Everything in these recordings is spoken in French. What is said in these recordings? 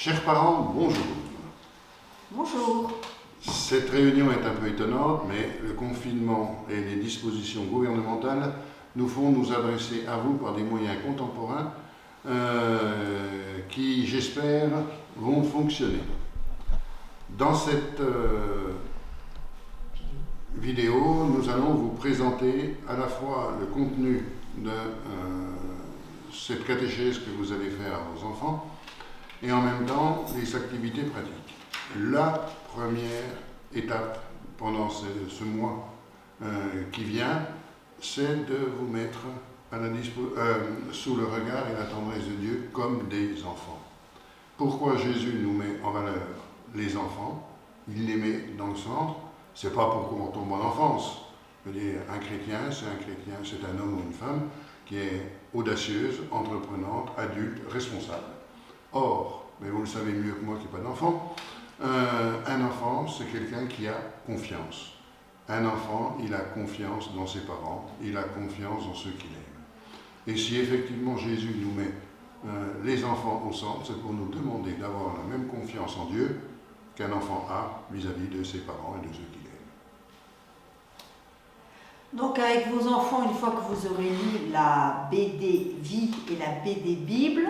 Chers parents, bonjour. Bonjour. Cette réunion est un peu étonnante, mais le confinement et les dispositions gouvernementales nous font nous adresser à vous par des moyens contemporains qui, j'espère, vont fonctionner. Dans cette vidéo, nous allons vous présenter à la fois le contenu de cette catéchèse que vous allez faire à vos enfants et en même temps les activités pratiques. La première étape pendant ce mois qui vient, c'est de vous mettre sous le regard et la tendresse de Dieu comme des enfants. Pourquoi Jésus nous met en valeur les enfants? Il les met dans le centre. C'est pas pour qu'on tombe en enfance. Je veux dire, un chrétien, c'est un homme ou une femme qui est audacieuse, entreprenante, adulte, responsable. Or, mais vous le savez mieux que moi qui n'ai pas d'enfant, un enfant, c'est quelqu'un qui a confiance. Un enfant, il a confiance dans ses parents, il a confiance dans ceux qu'il aime. Et si effectivement Jésus nous met les enfants au centre, c'est pour nous demander d'avoir la même confiance en Dieu qu'un enfant a vis-à-vis de ses parents et de ceux qu'il aime. Donc avec vos enfants, une fois que vous aurez lu la BD Vie et la BD Bible,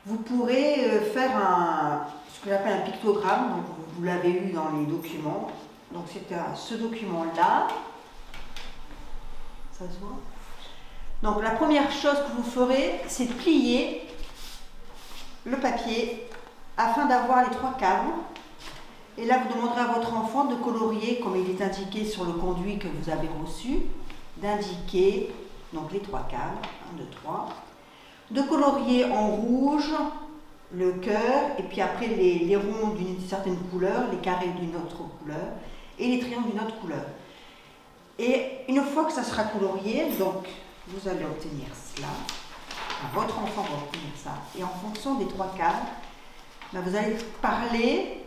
vous pourrez faire ce que j'appelle un pictogramme. Donc vous l'avez eu dans les documents. Donc c'est ce document-là. Ça se voit? Donc la première chose que vous ferez, c'est de plier le papier afin d'avoir les trois cases. Et là, vous demanderez à votre enfant de colorier, comme il est indiqué sur le conduit que vous avez reçu, d'indiquer donc les trois cases, 1, 2, 3, de colorier en rouge le cœur, et puis après les ronds d'une certaine couleur, les carrés d'une autre couleur, et les triangles d'une autre couleur. Et une fois que ça sera colorié, donc vous allez obtenir cela, votre enfant va obtenir ça, et en fonction des trois cases, vous allez parler,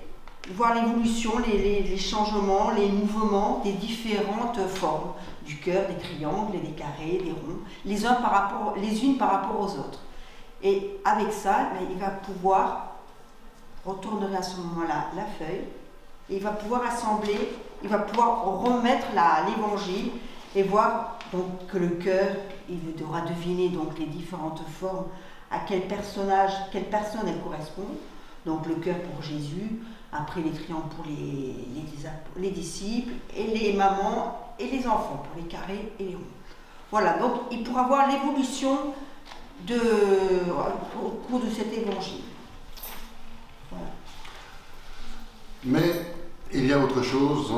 voir l'évolution, les changements, les mouvements des différentes formes du cœur, des triangles, des carrés, des ronds, les unes par rapport aux autres. Et avec ça, il va pouvoir, retourner à ce moment-là la feuille, et il va pouvoir assembler, il va pouvoir remettre l'évangile et voir donc, que le cœur, il devra deviner donc, les différentes formes, à quel personne elle correspond. Donc le cœur pour Jésus, après les triangles pour les disciples, et les mamans et les enfants, pour les carrés et les ronds. Voilà, donc il pourra voir l'évolution au cours de cet évangile. Voilà. Mais il y a autre chose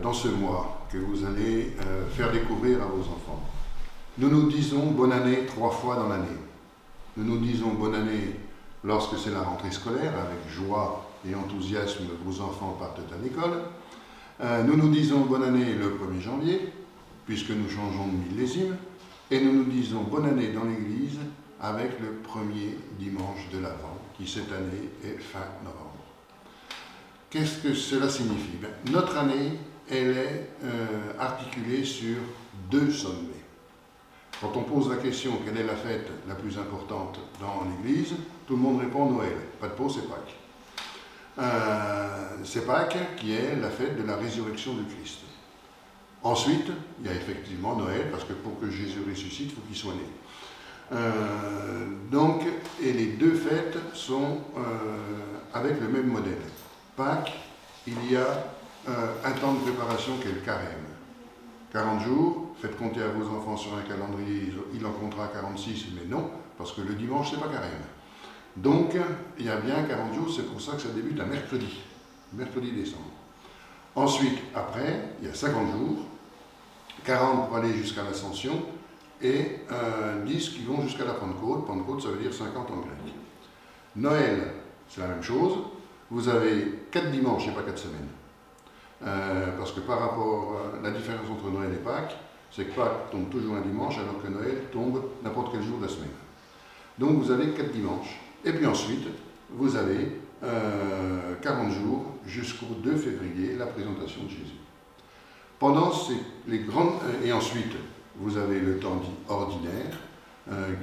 dans ce mois que vous allez faire découvrir à vos enfants. Nous nous disons bonne année 3 fois dans l'année. Nous nous disons bonne année lorsque c'est la rentrée scolaire, avec joie et enthousiasme, vos enfants partent à l'école. Nous nous disons bonne année le 1er janvier, puisque nous changeons de millésime, et nous nous disons bonne année dans l'église avec le premier dimanche de l'Avent, qui cette année est fin novembre. Qu'est-ce que cela signifie? Notre année, elle est articulée sur 2 sommets. Quand on pose la question quelle est la fête la plus importante dans l'église, tout le monde répond Noël. Pas de peau, c'est Pâques. C'est Pâques qui est la fête de la résurrection du Christ. Ensuite, il y a effectivement Noël, parce que pour que Jésus ressuscite, il faut qu'il soit né. Donc, et les 2 fêtes sont avec le même modèle. Pâques, il y a un temps de préparation qui est le carême. 40 jours, faites compter à vos enfants sur un calendrier, il en comptera 46, mais non, parce que le dimanche, c'est pas carême. Donc, il y a bien 40 jours, c'est pour ça que ça débute à mercredi décembre. Ensuite, après, il y a 50 jours, 40 pour aller jusqu'à l'Ascension, et 10 qui vont jusqu'à la Pentecôte. Pentecôte, ça veut dire 50 en grec. Noël, c'est la même chose. Vous avez 4 dimanches et pas 4 semaines. Parce que par rapport à la différence entre Noël et Pâques, c'est que Pâques tombe toujours un dimanche, alors que Noël tombe n'importe quel jour de la semaine. Donc vous avez 4 dimanches. Et puis ensuite, vous avez 40 jours jusqu'au 2 février, la présentation de Jésus. Pendant et ensuite, vous avez le temps dit ordinaire,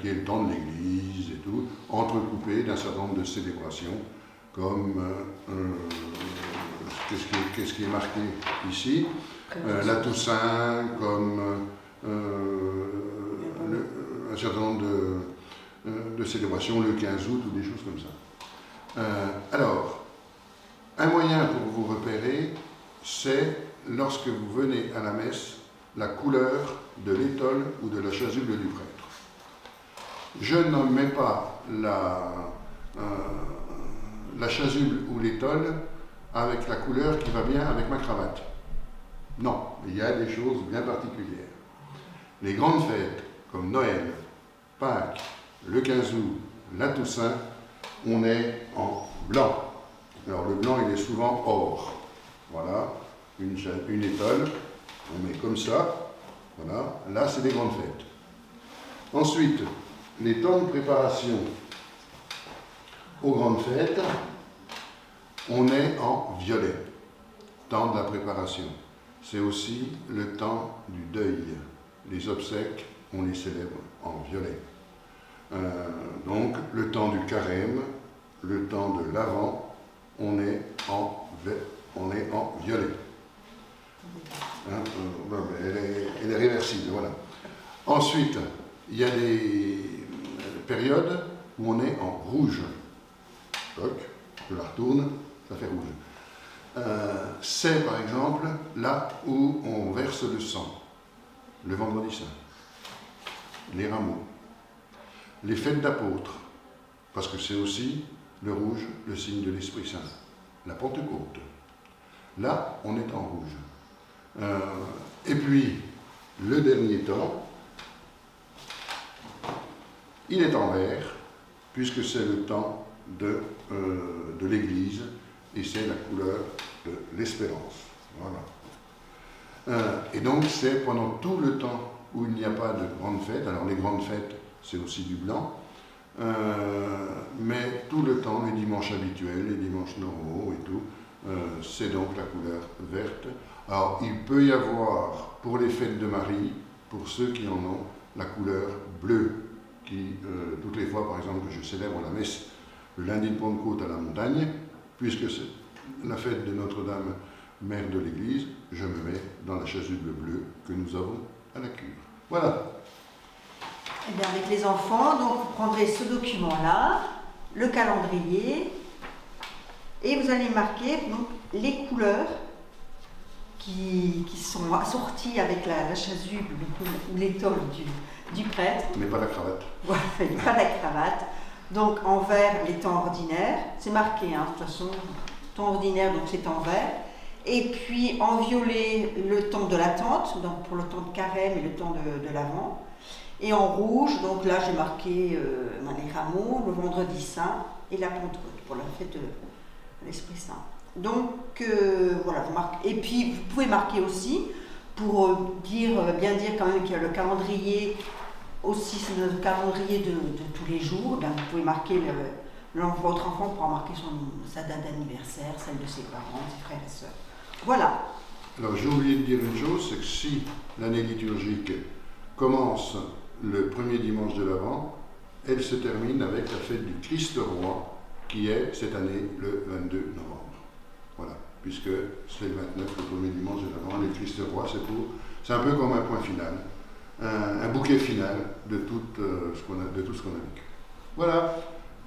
qui est le temps de l'église et tout, entrecoupé d'un certain nombre de célébrations, comme qu'est-ce qui est marqué ici, la Toussaint, comme un certain nombre de célébrations, le 15 août ou des choses comme ça. Alors, un moyen pour vous repérer, c'est lorsque vous venez à la messe, la couleur de l'étole ou de la chasuble du prêtre. Je ne mets pas la chasuble ou l'étole avec la couleur qui va bien avec ma cravate. Non, il y a des choses bien particulières. Les grandes fêtes, comme Noël, Pâques, le 15 août, la Toussaint, on est en blanc. Alors le blanc, il est souvent or. Voilà, une étole, on met comme ça. Voilà, là, c'est des grandes fêtes. Ensuite, les temps de préparation aux grandes fêtes, on est en violet. Temps de la préparation. C'est aussi le temps du deuil. Les obsèques, on les célèbre en violet. Donc, le temps du carême, le temps de l'Avent, on est en violet. Hein, elle est réversible, voilà. Ensuite, il y a des périodes où on est en rouge. Toc, je la retourne, ça fait rouge. C'est par exemple là où on verse le sang, le vendredi saint, les rameaux, les fêtes d'apôtres, parce que c'est aussi le rouge, le signe de l'Esprit Saint, la Pentecôte. Là, on est en rouge. Et puis, le dernier temps, il est en vert, puisque c'est le temps de l'Église, et c'est la couleur de l'espérance. Voilà. Et donc, c'est pendant tout le temps où il n'y a pas de grandes fêtes. Alors, les grandes fêtes, c'est aussi du blanc, mais tout le temps, les dimanches habituels, les dimanches normaux et tout, c'est donc la couleur verte. Alors, il peut y avoir, pour les fêtes de Marie, pour ceux qui en ont, la couleur bleue, qui, toutes les fois, par exemple, que je célèbre la messe le lundi de Pentecôte à la montagne, puisque c'est la fête de Notre-Dame, mère de l'Église, je me mets dans la chasuble bleue que nous avons à la cure. Voilà. Eh bien, avec les enfants, donc vous prendrez ce document-là, le calendrier, et vous allez marquer donc, les couleurs qui sont assorties avec la chasuble ou l'étole du prêtre. Mais pas la cravate. Voilà, pas la cravate. Donc en vert, les temps ordinaires, c'est marqué, hein, de toute façon, temps ordinaire, donc c'est en vert. Et puis en violet, le temps de l'attente, donc pour le temps de carême et le temps de l'Avent. Et en rouge, donc là j'ai marqué les rameaux, le vendredi saint et la Pentecôte pour la fête de l'Esprit Saint. Donc voilà, vous marquez. Et puis vous pouvez marquer aussi, pour bien dire quand même qu'il y a le calendrier. Aussi, c'est notre calendrier de tous les jours. Ben, vous pouvez marquer votre enfant pourra marquer sa date d'anniversaire, celle de ses parents, ses frères et sœurs. Voilà. Alors, j'ai oublié de dire une chose, c'est que si l'année liturgique commence le premier dimanche de l'Avent, elle se termine avec la fête du Christ Roi, qui est cette année le 22 novembre. Voilà, puisque c'est le 29, le premier dimanche de l'Avent, le Christ Roi, c'est un peu comme un point final. Un bouquet final de tout ce qu'on a vécu. Voilà.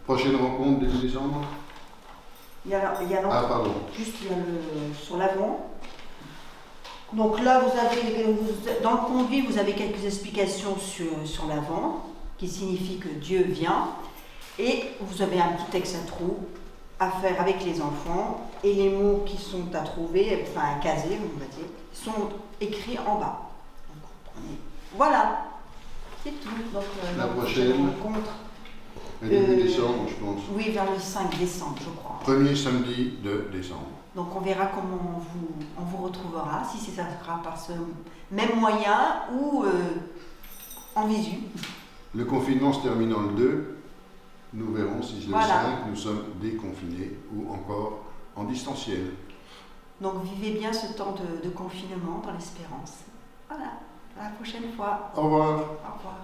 Prochaine rencontre début décembre. Il y a pardon. Juste il y a sur l'avant. Donc là, dans le conduit, vous avez quelques explications sur l'avant, qui signifie que Dieu vient. Et vous avez un petit texte à faire avec les enfants. Et les mots qui sont à trouver, enfin à caser, on va dire, sont écrits en bas. Voilà, c'est tout. Donc, la prochaine rencontre. Début décembre, je pense. Oui, vers le 5 décembre, je crois. Premier samedi de décembre. Donc on verra comment on vous retrouvera, si ça sera par ce même moyen ou en visu. Le confinement se terminant le 2, nous verrons si le 5 nous sommes déconfinés ou encore en distanciel. Donc vivez bien ce temps de confinement dans l'espérance. Voilà. À la prochaine fois. Au revoir. Au revoir.